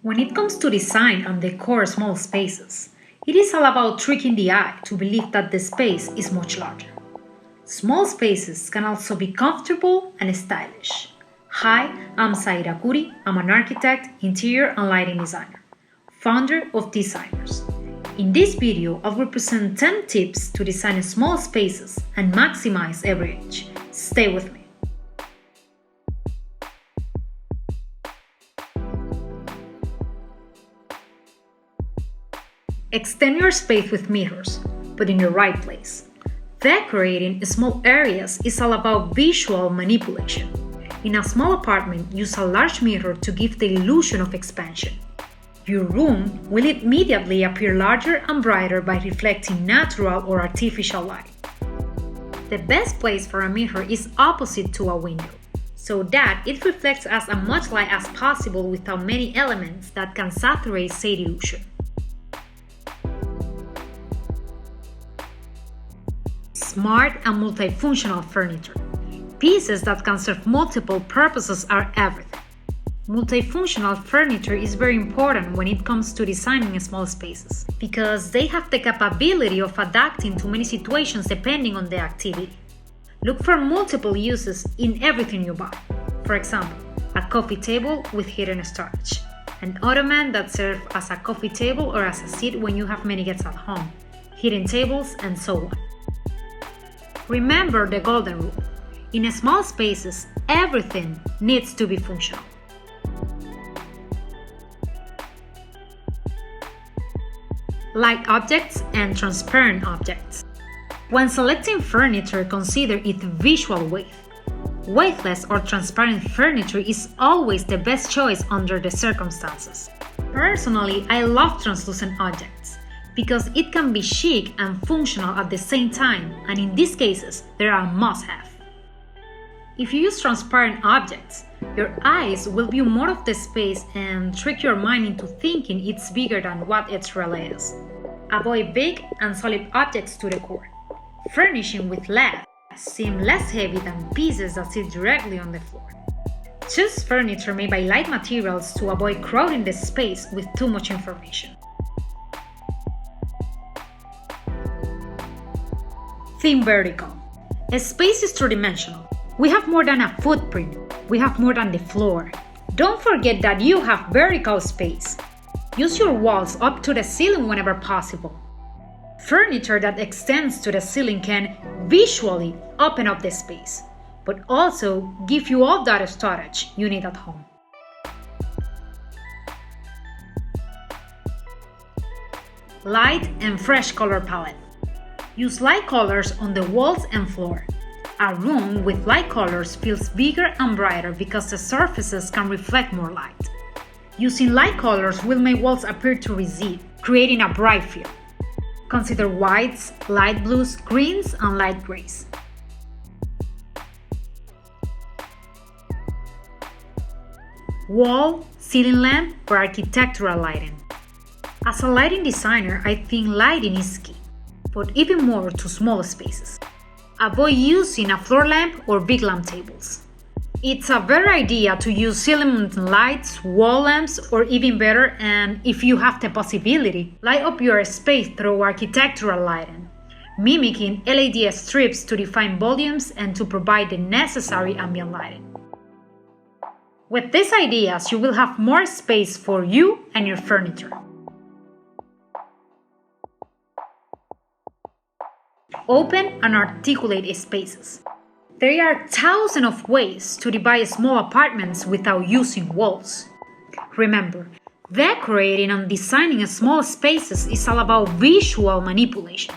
When it comes to design and decor small spaces, it is all about tricking the eye to believe that the space is much larger. Small spaces can also be comfortable and stylish. Hi, I'm Zahira Cury. I'm an architect, interior and lighting designer, founder of D.Signers. In this video, I will present 10 tips to design small spaces and maximize every inch. Stay with me. Extend your space with mirrors, but in the right place. Decorating small areas is all about visual manipulation. In a small apartment, use a large mirror to give the illusion of expansion. Your room will immediately appear larger and brighter by reflecting natural or artificial light. The best place for a mirror is opposite to a window, so that it reflects as much light as possible without many elements that can saturate said illusion. Smart and multifunctional furniture. Pieces that can serve multiple purposes are everything. Multifunctional furniture is very important when it comes to designing small spaces because they have the capability of adapting to many situations depending on the activity. Look for multiple uses in everything you buy. For example, a coffee table with hidden storage, an ottoman that serves as a coffee table or as a seat when you have many guests at home, hidden tables, and so on. Remember the golden rule. In small spaces, everything needs to be functional. Light objects and transparent objects. When selecting furniture, consider its visual weight. Weightless or transparent furniture is always the best choice under the circumstances. Personally, I love translucent objects because it can be chic and functional at the same time, and in these cases, they are a must-have. If you use transparent objects, your eyes will view more of the space and trick your mind into thinking it's bigger than what it really is. Avoid big and solid objects to decor. Furnishing with LED seem less heavy than pieces that sit directly on the floor. Choose furniture made by light materials to avoid crowding the space with too much information. Think vertical. A space is two-dimensional. We have more than a footprint. We have more than the floor. Don't forget that you have vertical space. Use your walls up to the ceiling whenever possible. Furniture that extends to the ceiling can visually open up the space, but also give you all that storage you need at home. Light and fresh color palette. Use light colors on the walls and floor. A room with light colors feels bigger and brighter because the surfaces can reflect more light. Using light colors will make walls appear to recede, creating a bright feel. Consider whites, light blues, greens, and light grays. Wall, ceiling lamp, or architectural lighting. As a lighting designer, I think lighting is key, but even more to small spaces. Avoid using a floor lamp or big lamp tables. It's a better idea to use ceiling lights, wall lamps, or even better, and if you have the possibility, light up your space through architectural lighting, mimicking LED strips to define volumes and to provide the necessary ambient lighting. With these ideas, you will have more space for you and your furniture. Open and articulate spaces. There are thousands of ways to divide small apartments without using walls. Remember, decorating and designing small spaces is all about visual manipulation.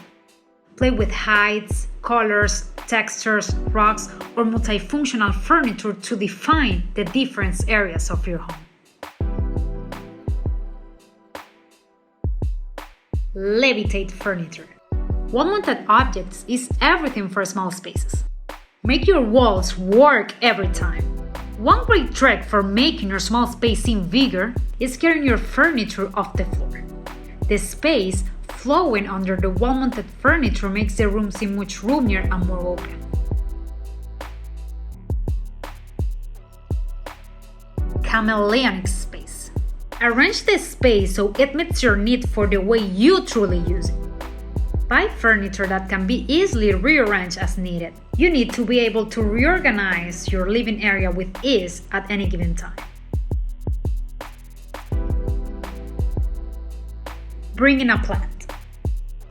Play with heights, colors, textures, rugs, or multifunctional furniture to define the different areas of your home. Levitate furniture. Wall-mounted objects is everything for small spaces. Make your walls work every time. One great trick for making your small space seem bigger is carrying your furniture off the floor. The space flowing under the wall-mounted furniture makes the room seem much roomier and more open. Chameleonic space. Arrange the space so it meets your need for the way you truly use it. Buy furniture that can be easily rearranged as needed. You need to be able to reorganize your living area with ease at any given time. Bring in a plant.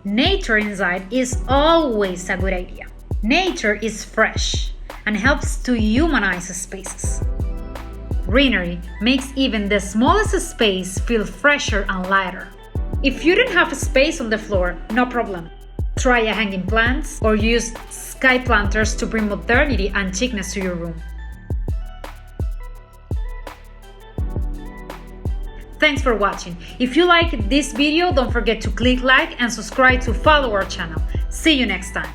Nature inside is always a good idea. Nature is fresh and helps to humanize spaces. Greenery makes even the smallest space feel fresher and lighter. If you don't have space on the floor, no problem. Try a hanging plants or use sky planters to bring modernity and chicness to your room. Thanks for watching. If you like this video, don't forget to click like and subscribe to follow our channel. See you next time.